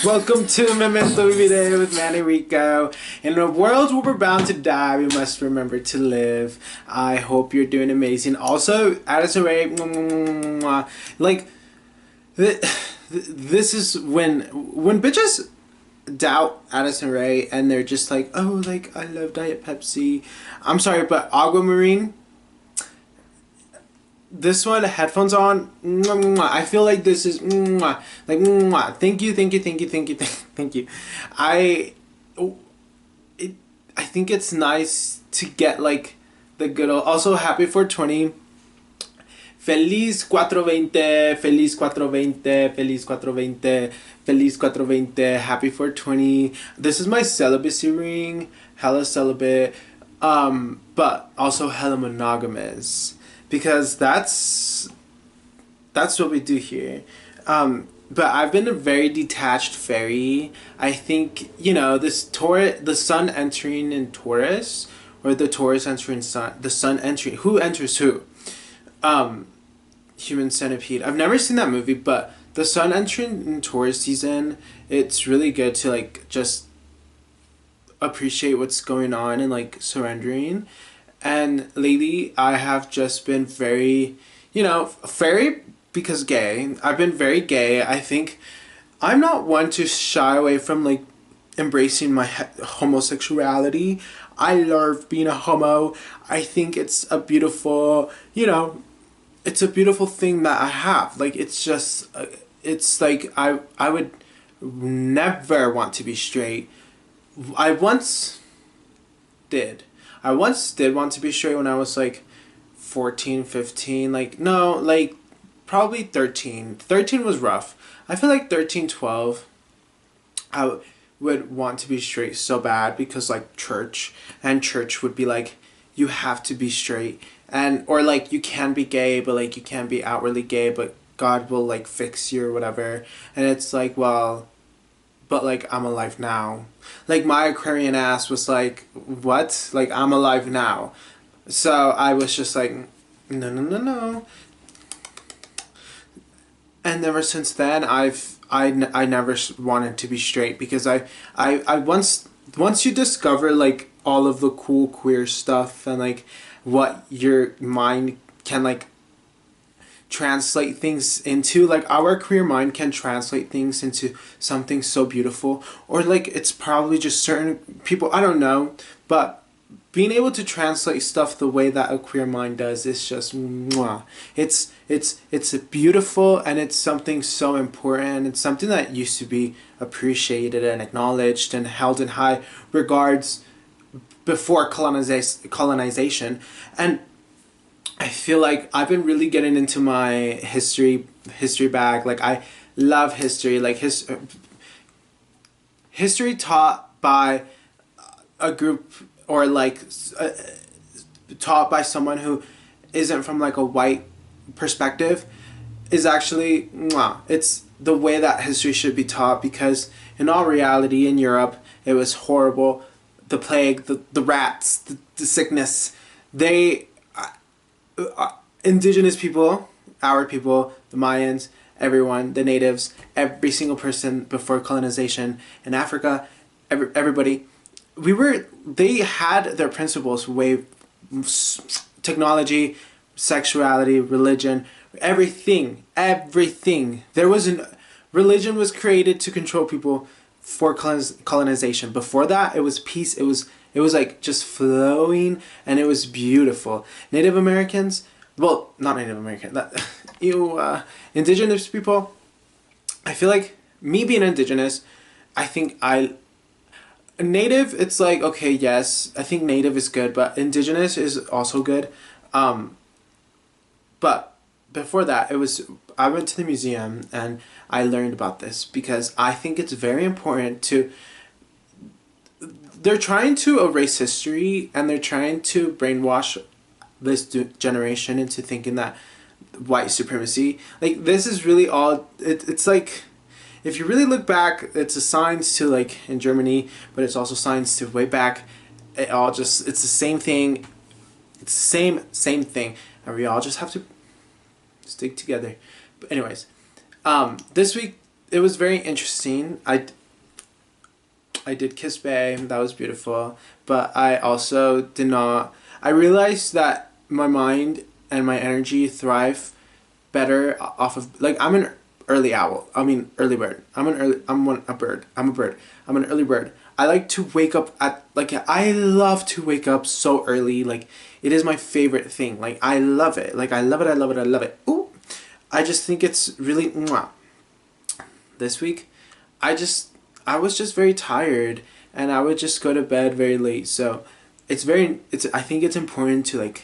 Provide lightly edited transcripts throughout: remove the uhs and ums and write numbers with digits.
Welcome to Memento Vitae with Manny Rico. In a world where we're bound to die, we must remember to live. I hope you're doing amazing. Also, Addison Rae, like, this is when bitches doubt Addison Rae and they're just like, oh, like, I love Diet Pepsi. I'm sorry, but Aquamarine, this one, headphones on, I feel like this is like thank you. I I think it's nice to get like the good old, also happy 420. Feliz 420, Feliz 420, Feliz 420, Feliz 420, happy 420. This is my celibacy ring, hella celibate, but also hella monogamous. Because that's what we do here. But I've been a very detached fairy. I think, the sun entering in Taurus, or the Taurus entering sun, the sun entering, who enters who? Human Centipede. I've never seen that movie, but the sun entering in Taurus season, it's really good to like just appreciate what's going on and like surrendering. And lately, I have just been very, very, because gay. I've been very gay. I think I'm not one to shy away from, like, embracing my homosexuality. I love being a homo. I think it's a beautiful, it's a beautiful thing that I have. Like, it's just, it's like, I would never want to be straight. I once did want to be straight when I was like 14, 15. Like, no, like probably 13. 13 was rough. I feel like 13, 12, I would want to be straight so bad because like church would be like, you have to be straight. And, or like you can be gay, but like you can't be outwardly gay, but God will like fix you or whatever. And it's like, well, but like I'm alive now. Like my Aquarian ass was like, what? Like I'm alive now. So I was just like, no. And ever since then, I never wanted to be straight because I once you discover like all of the cool queer stuff and like what your mind can like translate things into, like our queer mind can translate things into something so beautiful, or like it's probably just certain people, I don't know, but being able to translate stuff the way that a queer mind does is just mwah. It's beautiful, and it's something so important. It's something that used to be appreciated and acknowledged and held in high regards before colonization. And I feel like I've been really getting into my history bag. Like I love history. Like history taught by a group, or like taught by someone who isn't from like a white perspective, is actually it's the way that history should be taught, because in all reality in Europe it was horrible. The plague, the rats, the sickness, they indigenous people, our people, the Mayans, everyone, the natives, every single person before colonization in Africa, everybody, they had their principles way, technology, sexuality, religion, everything. Religion was created to control people for colonization. Before that, it was peace. It was like just flowing, and it was beautiful. Native Americans, well, not Native American, indigenous people, I feel like me being indigenous, I think native, it's like, okay, yes, I think native is good, but indigenous is also good. But before that, I went to the museum and I learned about this because I think it's very important to, they're trying to erase history, and they're trying to brainwash this generation into thinking that white supremacy, like this is really all, it's like, if you really look back, it's a signs to like in Germany, but it's also signs to way back. It's the same thing. It's the same thing, and we all just have to stick together. But anyways, this week it was very interesting. I did kiss Bay. That was beautiful. But I also did not. I realized that my mind and my energy thrive better off of, like, I'm an early owl. I mean early bird. A bird. I'm a bird. I'm an early bird. I like to wake up at, like, I love to wake up so early. Like, it is my favorite thing. Like, I love it. Like, I love it. I love it. I love it. Ooh. I just think it's really mwah. This week, I was just very tired, and I would just go to bed very late. So it's I think it's important to, like,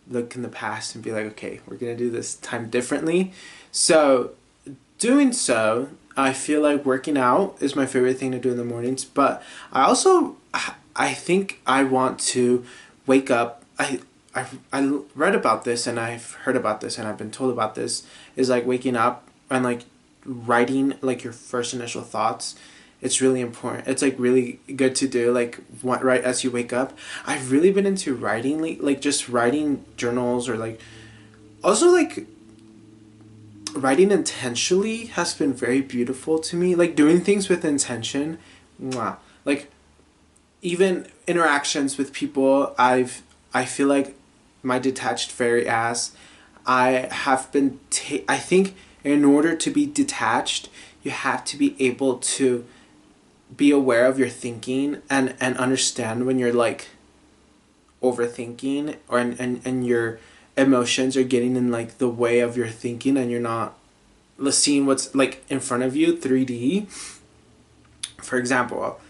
look in the past and be like, okay, we're gonna do this time differently. So doing so, I feel like working out is my favorite thing to do in the mornings. But I also, I think I want to wake up. I read about this, and I've heard about this, and I've been told about this, is like waking up and, like, writing, like, your first initial thoughts. It's really important. It's, like, really good to do, like, right as you wake up. I've really been into writing, like just writing journals, or, like, also, like, writing intentionally has been very beautiful to me. Like, doing things with intention. Mwah. Like, even interactions with people, I feel like my detached fairy ass, I have been I think in order to be detached, you have to be able to be aware of your thinking, and understand when you're, like, overthinking, or and your emotions are getting in, like, the way of your thinking, and you're not seeing what's, like, in front of you 3D. For example,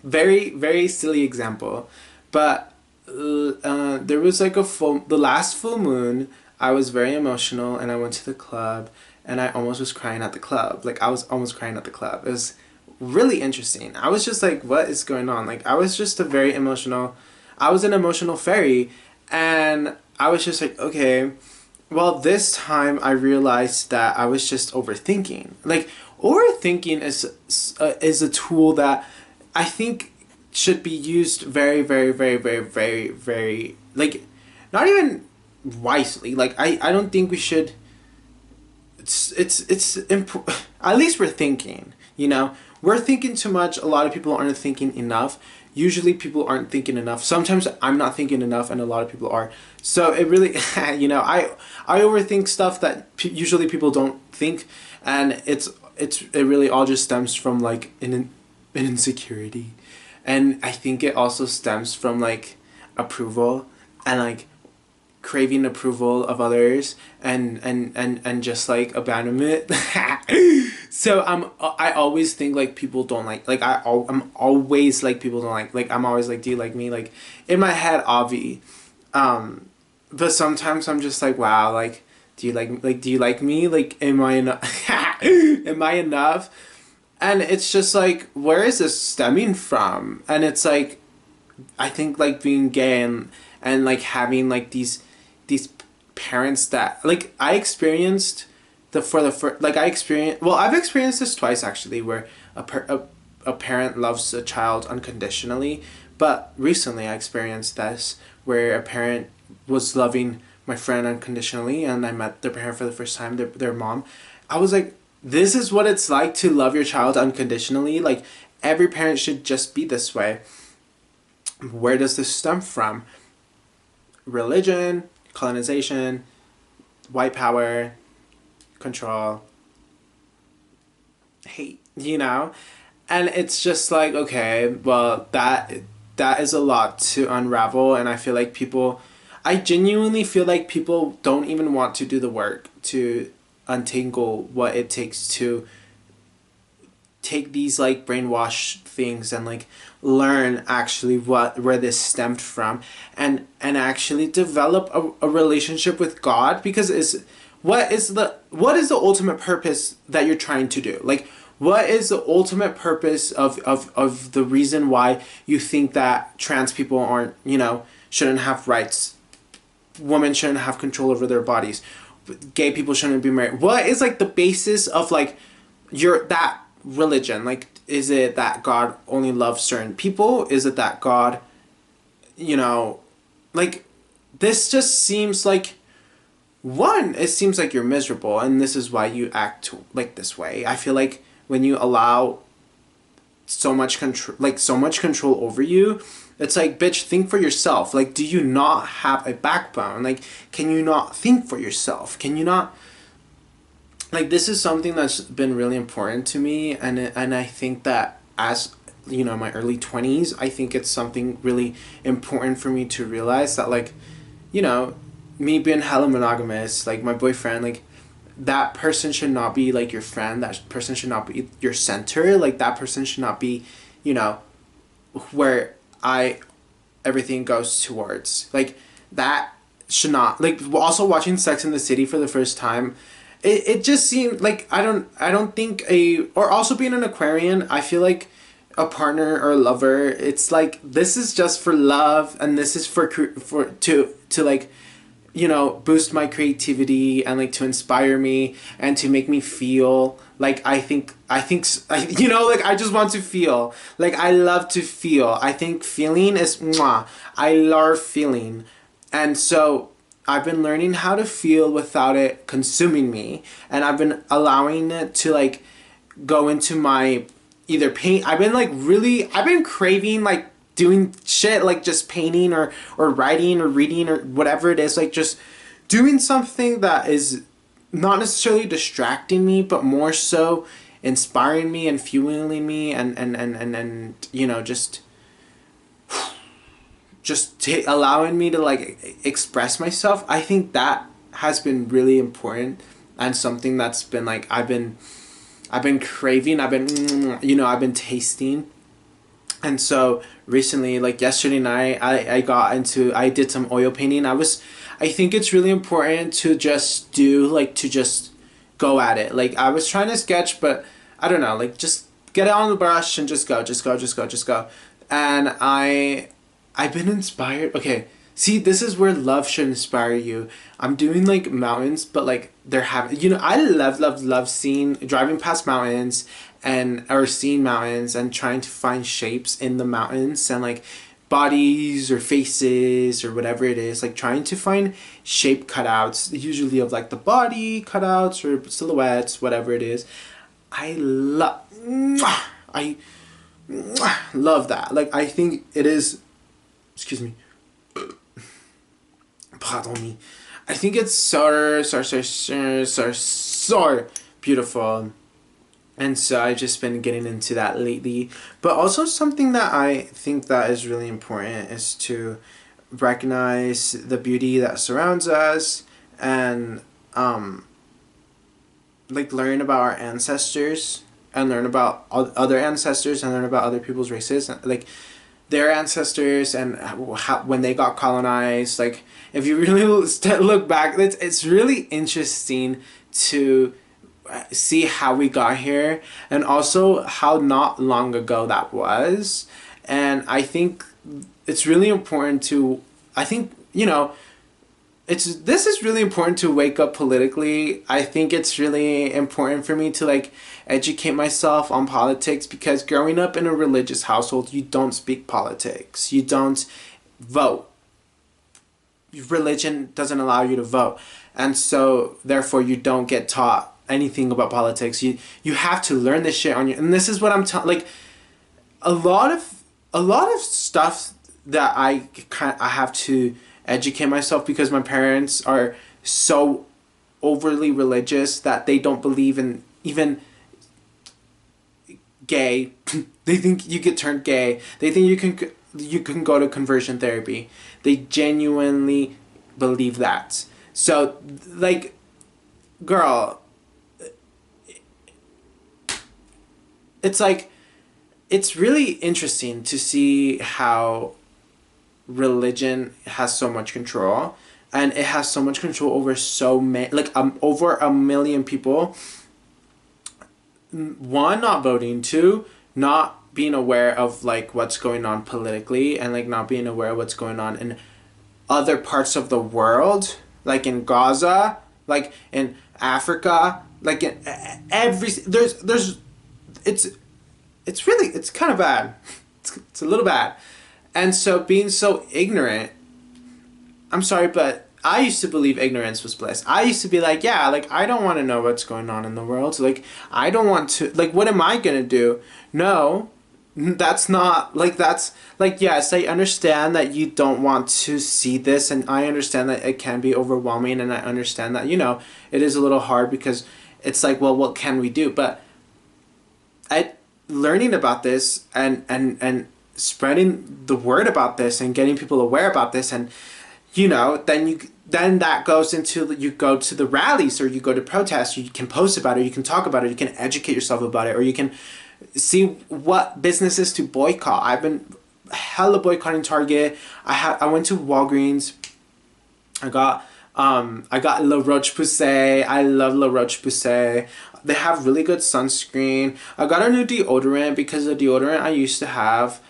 very, very silly example, but there was, like, the last full moon. I was very emotional, and I went to the club, and I almost was crying at the club. Like, I was almost crying at the club. It was really interesting. I was just like, what is going on? Like, I was just I was an emotional fairy, and I was just like, okay, well, this time I realized that I was just overthinking. Like, overthinking is a tool that I think should be used very, very, very, very, very, very, like, not even wisely. Like, I don't think we should. At least we're thinking. We're thinking too much. A lot of people aren't thinking enough. Usually people aren't thinking enough. Sometimes I'm not thinking enough, and a lot of people are. So it really, I overthink stuff that usually people don't think, and it really all just stems from, like, an insecurity, and I think it also stems from, like, approval, and, like, craving approval of others, and just, like, abandonment. So I always think, like, people don't I'm always like, people don't like I'm always like, do you like me? Like, in my head, obvi. But sometimes I'm just like, wow, like, do you like me? Like, am I enough? Am I enough? And it's just like, where is this stemming from? And it's like, I think, like, being gay, and like, having, like, these parents that, like, I experienced I've experienced this twice, actually, where a parent loves a child unconditionally. But recently I experienced this, where a parent was loving my friend unconditionally, and I met their parent for the first time, their mom. I was like, this is what it's like to love your child unconditionally. Like, every parent should just be this way. Where does this stem from? Religion, colonization, white power, control, hate, And it's just like, okay, well, that is a lot to unravel, and I genuinely feel like people don't even want to do the work to untangle what it takes to take these, like, brainwash things, and, like, learn actually where this stemmed from, and actually develop a relationship with God, because what is the ultimate purpose that you're trying to do? Like, what is the ultimate purpose of the reason why you think that trans people aren't, shouldn't have rights, women shouldn't have control over their bodies, gay people shouldn't be married? What is, like, the basis of, like, that religion? Like, is it that God only loves certain people? Is it that God, like, this just seems like one, it seems like you're miserable and this is why you act like this way. I feel like when you allow so much control over you, it's like, bitch, think for yourself. Like, do you not have a backbone? Like, can you not think for yourself? Can you not, like, this is something that's been really important to me, and I think that as you know, my early 20s, I think it's something really important for me to realize that, like, you know, me being hella monogamous, like my boyfriend, like, that person should not be like your friend. That person should not be your center. Like, that person should not be, you know, where I everything goes towards. Like, that should not, like, also watching Sex in the City for the first time, it just seemed like I don't think a, or also being an Aquarian, I feel like a partner or a lover, it's like, this is just for love, and this is for to like, you know, boost my creativity and like to inspire me and to make me feel like, you know, like, I just want to feel like, I love to feel. I think feeling is mwah. I love feeling. And so I've been learning how to feel without it consuming me, and I've been allowing it to like go into my either paint. I've been craving like doing shit like just painting or writing or reading or whatever it is, like just doing something that is not necessarily distracting me, but more so inspiring me and fueling me, and you know, allowing me to like express myself. I think that has been really important, and something that's been like, I've been craving, you know, I've been tasting. And so recently, like yesterday night, I did some oil painting. I think it's really important to just go at it. Like, I was trying to sketch, but I don't know, like, just get it on the brush and just go, just go. And I've been inspired. Okay, see, this is where love should inspire you. I'm doing like mountains, but like, they're having, you know, I love seeing, driving past mountains, and or seeing mountains and trying to find shapes in the mountains, and like bodies or faces or whatever it is, like trying to find shape cutouts, usually of like the body cutouts or silhouettes, whatever it is. I love I love that. Like, I think it is, excuse me, pardon me, I think it's so beautiful. And so I've just been getting into that lately. But also, something that I think that is really important is to recognize the beauty that surrounds us, and like, learn about our ancestors, and learn about other ancestors, and learn about other people's races, like their ancestors, and how, when they got colonized. Like, if you really look back, it's really interesting to see how we got here, and also how not long ago that was. And I think it's really important to, I think, you know, this is really important to wake up politically. I think it's really important for me to like educate myself on politics, because growing up in a religious household, you don't speak politics, you don't vote. Religion doesn't allow you to vote, and so therefore you don't get taught anything about politics. You have to learn this shit on your, and this is what I'm telling, like, a lot of stuff that I have to educate myself, because my parents are so overly religious that they don't believe in even gay. They think you get turned gay. They think you can go to conversion therapy. They genuinely believe that. So, like, girl, it's like, it's really interesting to see how religion has so much control, and it has so much control over so many, like, over a million people. One, not voting. Two, not being aware of like what's going on politically, and like not being aware of what's going on in other parts of the world, like in Gaza, like in Africa, like in every, there's it's really, it's kind of bad. It's a little bad. And so being so ignorant, I'm sorry, but I used to believe ignorance was bliss. I used to be like, yeah, like I don't want to know what's going on in the world. Like I don't want to, like what am I going to do? No. That's not like that's like yes, I understand that you don't want to see this, and I understand that it can be overwhelming, and I understand that, it is a little hard because it's like, well, what can we do? But I learning about this and spreading the word about this and getting people aware about this, and then that goes into, you go to the rallies or you go to protests, you can post about it, you can talk about it, you can educate yourself about it, or you can see what businesses to boycott. I've been hella boycotting Target. I went to Walgreens. I got La Roche Posay. I love La Roche Posay. They have really good sunscreen. I got a new deodorant because the deodorant I used to have,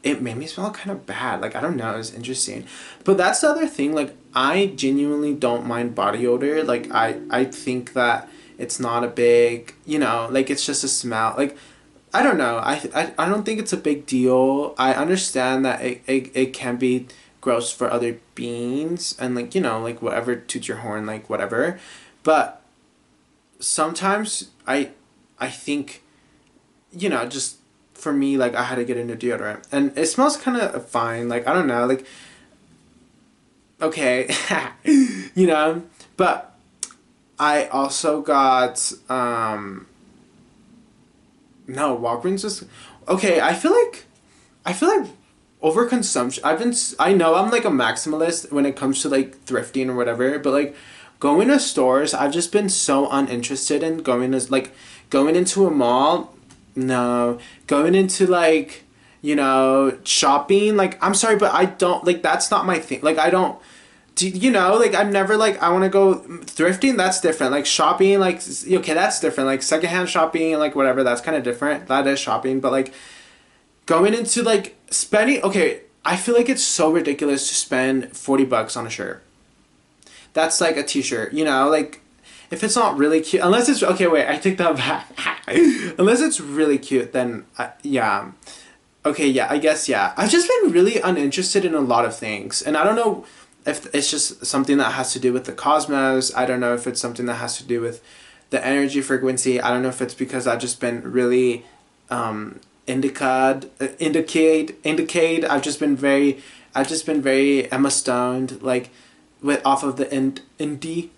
it made me smell kind of bad. Like, I don't know, it's interesting. But that's the other thing. Like, I genuinely don't mind body odor. Like, I think that it's not a big, like, it's just a smell. Like, I don't know. I don't think it's a big deal. I understand that it can be gross for other beings and, like, like whatever, toot your horn, like whatever. But sometimes I think, just for me, like I had to get into deodorant and it smells kind of fine. Like, I don't know, like, okay, but I also got, no, Walgreens just okay. I feel like overconsumption. I know I'm like a maximalist when it comes to like thrifting or whatever, but like going to stores, I've just been so uninterested in going into a mall. No, going into like shopping. Like, I'm sorry, but I don't like, that's not my thing. Like, I don't. Like, I'm never like, I want to go thrifting. That's different. Like shopping, like, okay, that's different. Like secondhand shopping, like whatever, that's kind of different. That is shopping, but like going into like spending. Okay, I feel like it's so ridiculous to spend $40 on a shirt. That's like a t-shirt. Like if it's not really cute, unless it's okay. Wait, I take that back. Unless it's really cute, then yeah. Okay, yeah, I guess, yeah. I've just been really uninterested in a lot of things, and I don't know if it's just something that has to do with the cosmos. I don't know if it's something that has to do with the energy frequency. I don't know if it's because I've just been really indicate. I've just been very Emma Stoned, like with off of the indie,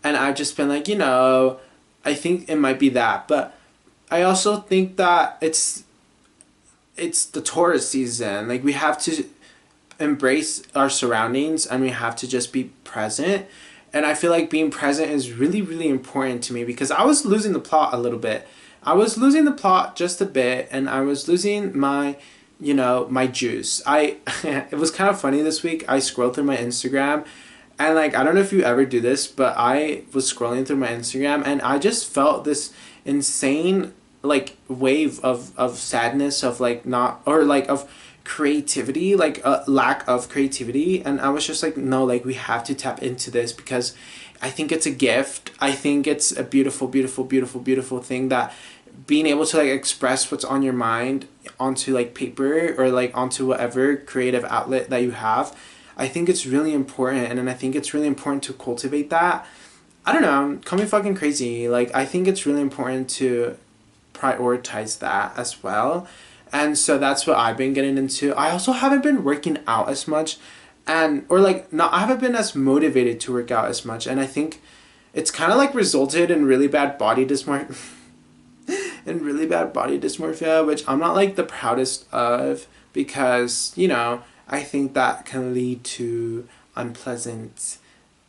and I've just been like, I think it might be that, but I also think that it's the Taurus season. Like, we have to embrace our surroundings and we have to just be present. And I feel like being present is really, really important to me because I was losing the plot a little bit. I was losing the plot just a bit, and I was losing my, my juice. It was kind of funny this week. I scrolled through my Instagram, and like, I don't know if you ever do this, but I was scrolling through my Instagram and I just felt this insane like wave of sadness, of like not, or like of creativity, like a lack of creativity, and I was just like, no, like we have to tap into this because I think it's a gift. I think it's a beautiful, beautiful, beautiful, beautiful thing, that being able to like express what's on your mind onto like paper or like onto whatever creative outlet that you have. I think it's really important, and then I think it's really important to cultivate that. I don't know, call me fucking crazy. Like, I think it's really important to prioritize that as well. And so that's what I've been getting into. I also haven't been working out as much, or like, not, I haven't been as motivated to work out as much. And I think it's kind of like resulted in really bad body dysmorphia, which I'm not like the proudest of, because, I think that can lead to unpleasant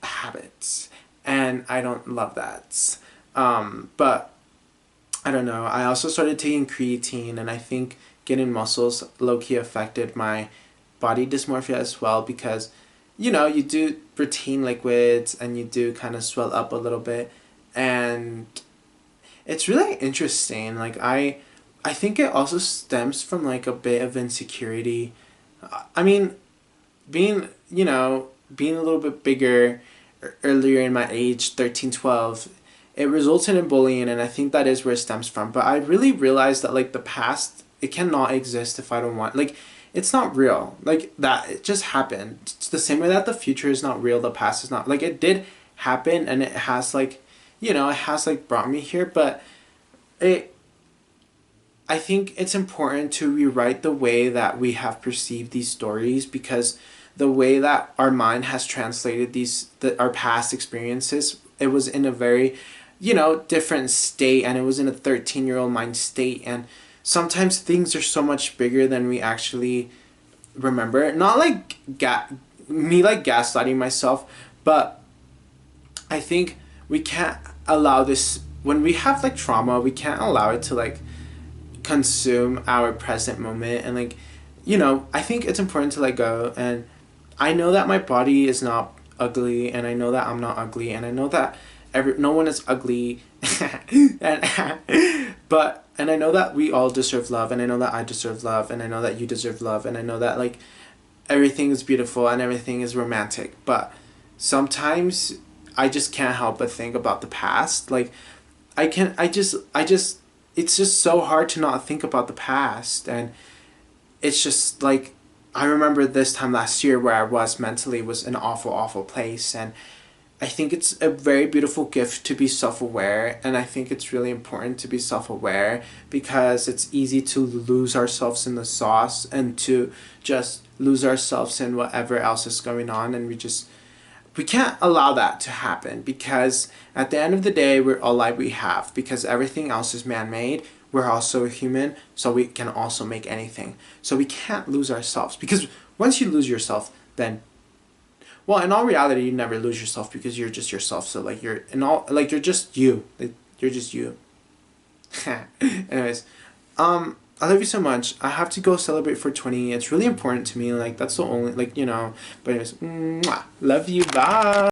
habits, and I don't love that. But I don't know. I also started taking creatine, and I think getting muscles low-key affected my body dysmorphia as well, because, you do retain liquids and you do kind of swell up a little bit, and it's really interesting. Like, I think it also stems from like a bit of insecurity. I mean, being a little bit bigger earlier in my age, 13, 12, it resulted in bullying, and I think that is where it stems from. But I really realized that like the past, it cannot exist if I don't want, like, it's not real. Like that, it just happened. It's the same way that the future is not real, the past is not. Like it did happen, and it has like, it has like brought me here, but it. I think it's important to rewrite the way that we have perceived these stories, because the way that our mind has translated our past experiences, it was in a very, different state, and it was in a 13-year-old mind state, and sometimes things are so much bigger than we actually remember. Not like me like gaslighting myself, but I think we can't allow this when we have like trauma. We can't allow it to like consume our present moment, and like, I think it's important to let go. And I know that my body is not ugly, and I know that I'm not ugly, and I know that no one is ugly. And I know that we all deserve love, and I know that I deserve love, and I know that you deserve love, and I know that like everything is beautiful and everything is romantic. But sometimes I just can't help but think about the past. Like I just it's just so hard to not think about the past. And it's just like, I remember this time last year where I was mentally was an awful, awful place. And I think it's a very beautiful gift to be self-aware, and I think it's really important to be self-aware, because it's easy to lose ourselves in the sauce and to just lose ourselves in whatever else is going on, and we can't allow that to happen, because at the end of the day, we're all life we have, because everything else is man-made. We're also human, so we can also make anything. So we can't lose ourselves, because once you lose yourself, then, well, in all reality, you never lose yourself, because you're just yourself. So like you're just you. Like, you're just you. Anyways, I love you so much. I have to go celebrate for 20. It's really important to me. Like that's the only, like, But anyways, mwah, love you. Bye.